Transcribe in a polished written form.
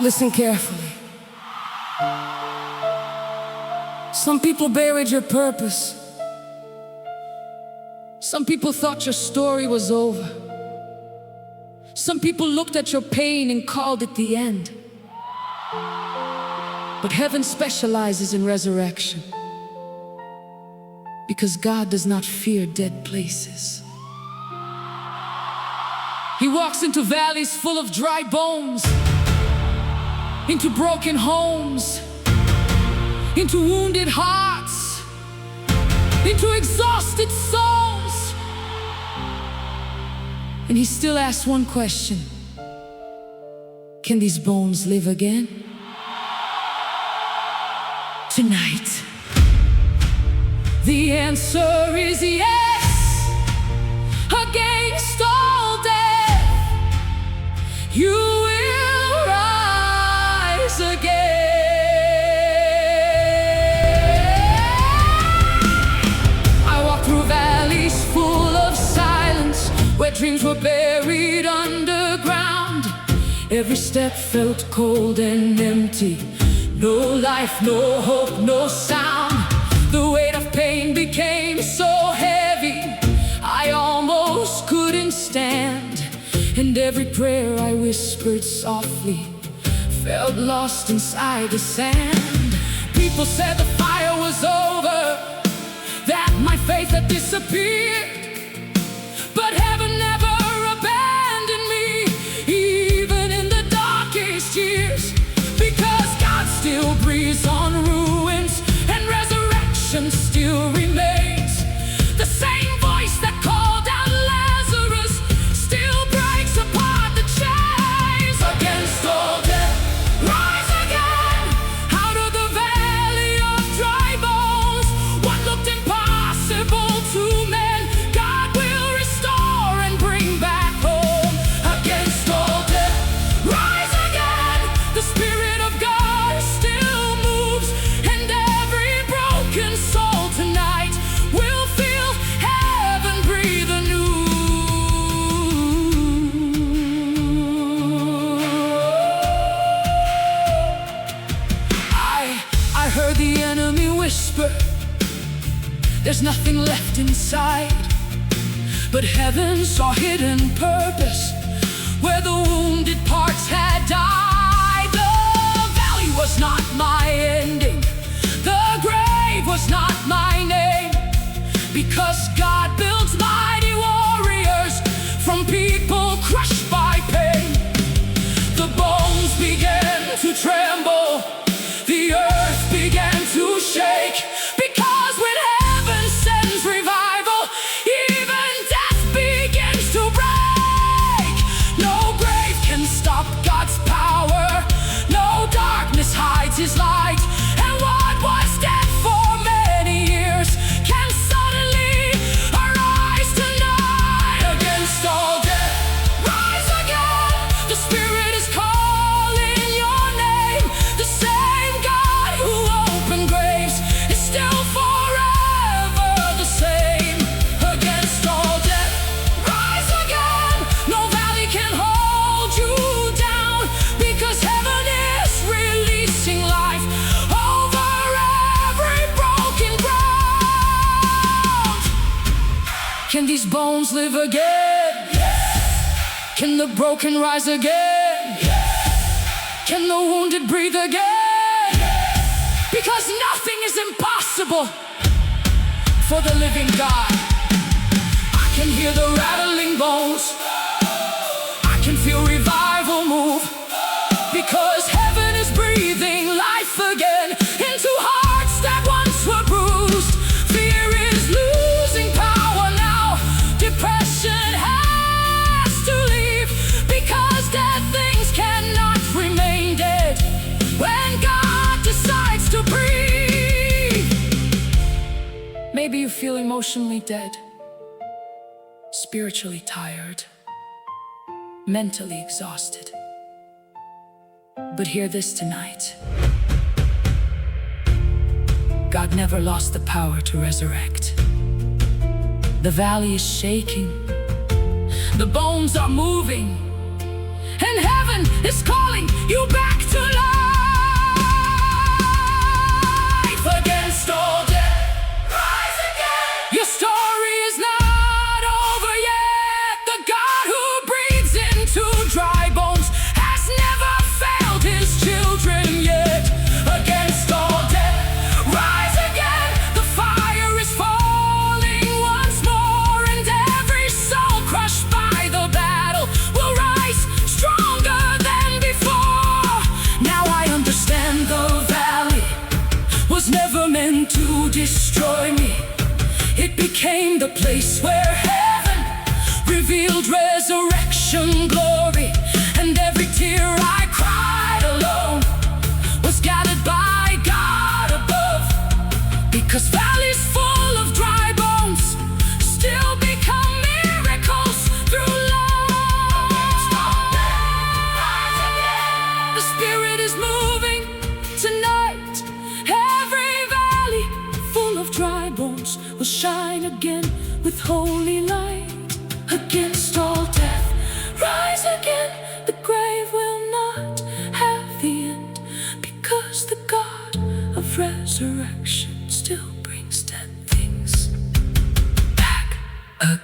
Listen carefully. Some people buried your purpose. Some people thought your story was over. Some people looked at your pain and called it the end. But heaven specializes in resurrection, because God does not fear dead places. He walks into valleys full of dry bones, into broken homes, into wounded hearts, into exhausted souls. And he still asks one question: can these bones live again? Tonight, the answer is yes. Against all death, you will rise again. I walk through valleys full of silence, where dreams were buried underground. Every step felt cold and empty. No life, no hope, no sound. The weight of pain became so heavy, I almost couldn't stand. And every prayer I whispered softly felt lost inside the sand. People said the fire was over, that my faith had disappeared. But heaven never abandoned me, even in the darkest years. Because God still breathes on ruins, and resurrection still remains. The same voice that called out Lazarus still breaks apart the chains. Against all death, rise again. Out of the valley of dry bones, what looked impossible to men, God will restore and bring back home. Against all death, rise again. The Spirit of God still moves, and every broken soul tonight will feel heaven breathe anew. I heard the enemy whisper, there's nothing left inside. But heaven saw hidden purpose, where the wounded parts had died. The valley was not my ending, the grave was not my name. Because God builds mighty warriors from people crushed by pain. The bones began to tremble, the earth began to shake. Because when heaven sends revival, even death begins to break. No grave can stop God's power, no darkness hides His light. And what was dead for many years can suddenly arise tonight. Against all death, rise again. The Spirit is calling your name. The same God who opened graves is still forever the same. Against all death, rise again. No valley can hold you down, because heaven is releasing life over every broken ground. Can these bones live again? Can the broken rise again? Can the wounded breathe again? Because nothing is impossible for the living God. I can hear the rattling bones, I can feel revival move. Because heaven is breathing life again into hearts that once were bruised. Fear is losing power now, depression has to leave. Because dead things cannot remain dead when God decides to breathe. Maybe you feel emotionally dead, spiritually tired, mentally exhausted. But hear this tonight: God never lost the power to resurrect. The valley is shaking, the bones are moving, and heaven is calling you back to to dry bones, has never failed his children yet. Against all death, rise again. The fire is falling once more, and every soul crushed by the battle will rise stronger than before. Now I understand the valley was never meant to destroy me. It became the place where heaven revealed resurrection glory, and every tear I cried alone was gathered by God above. Because valleys full of dry bones still become miracles through love. The Spirit is moving tonight. Every valley full of dry bones will shine again with holy light. Against all death, rise again. The grave will not have the end, because the God of resurrection still brings dead things back again.